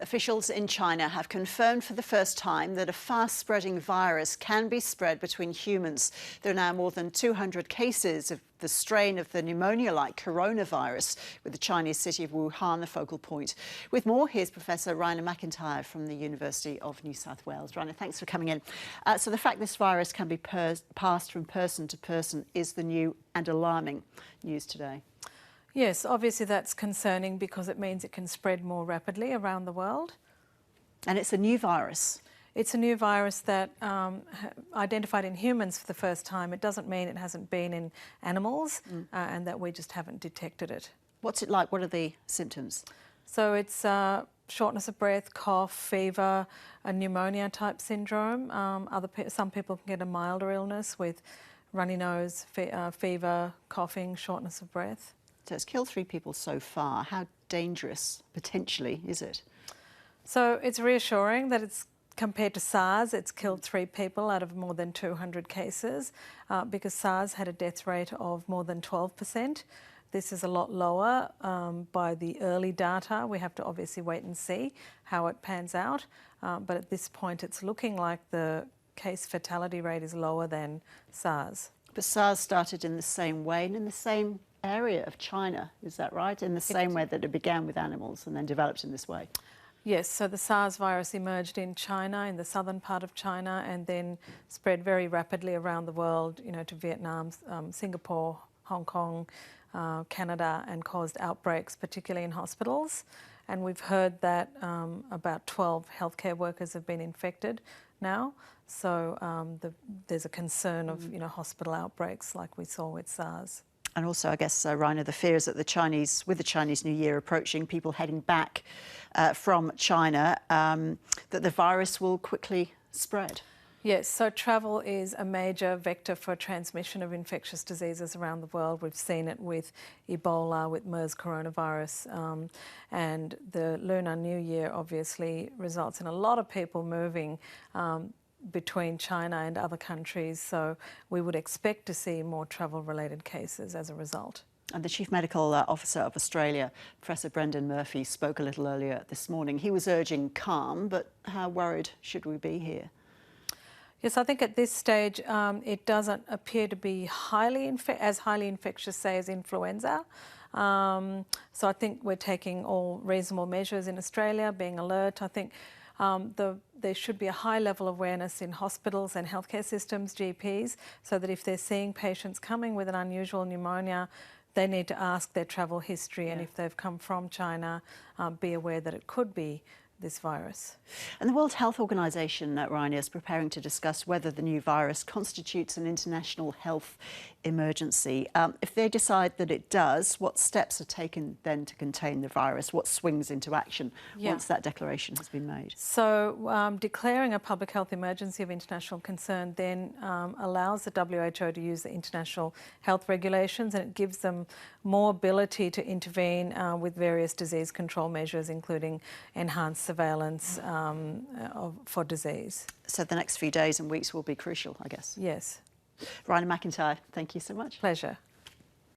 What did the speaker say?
Officials in China have confirmed for the first time that a fast-spreading virus can be spread between humans. There are now more than 200 cases of the strain of the pneumonia-like coronavirus, with the Chinese city of Wuhan the focal point. With more, here's Professor Raina MacIntyre from the University of New South Wales. Raina, thanks for coming in. So the fact this virus can be passed from person to person is the new and alarming news today. Yes, obviously that's concerning because it means it can spread more rapidly around the world. And it's a new virus. It's a new virus that identified in humans for the first time. It doesn't mean it hasn't been in animals and that we just haven't detected it. What's it like? What are the symptoms? So it's shortness of breath, cough, fever, a pneumonia type syndrome. Some people can get a milder illness with runny nose, fever, coughing, shortness of breath. So it's killed 3 people so far. How dangerous, potentially, is it? So it's reassuring that it's compared to SARS, it's killed 3 people out of more than 200 cases because SARS had a death rate of more than 12%. This is a lot lower by the early data. We have to obviously wait and see how it pans out. But at this point, it's looking like the case fatality rate is lower than SARS. But SARS started in the same way and in the same area of China, is that right? In the same way that it began with animals and then developed in this way? Yes, so the SARS virus emerged in China, in the southern part of China, and then spread very rapidly around the world, to Vietnam, Singapore, Hong Kong, Canada, and caused outbreaks, particularly in hospitals. And we've heard that about 12 healthcare workers have been infected now. So there's a concern of, hospital outbreaks like we saw with SARS. And also, I guess, Raina, the fears that with the Chinese New Year approaching, people heading back from China, that the virus will quickly spread. Yes, so travel is a major vector for transmission of infectious diseases around the world. We've seen it with Ebola, with MERS coronavirus, and the Lunar New Year obviously results in a lot of people moving between China and other countries, so we would expect to see more travel-related cases as a result. And the Chief Medical Officer of Australia, Professor Brendan Murphy, spoke a little earlier this morning. He was urging calm, but how worried should we be here? Yes, I think at this stage it doesn't appear to be as highly infectious, say, as influenza. So I think we're taking all reasonable measures in Australia, being alert. I think there should be a high level of awareness in hospitals and healthcare systems, GPs, so that if they're seeing patients coming with an unusual pneumonia, they need to ask their travel history, and if they've come from China, be aware that it could be this virus. And the World Health Organization, Raina, is preparing to discuss whether the new virus constitutes an international health emergency. If they decide that it does, what steps are taken then to contain the virus? What swings into action once that declaration has been made? So declaring a public health emergency of international concern then allows the WHO to use the international health regulations, and it gives them more ability to intervene with various disease control measures, including enhanced surveillance for disease. So the next few days and weeks will be crucial, I guess. Yes. Raina MacIntyre, thank you so much. Pleasure.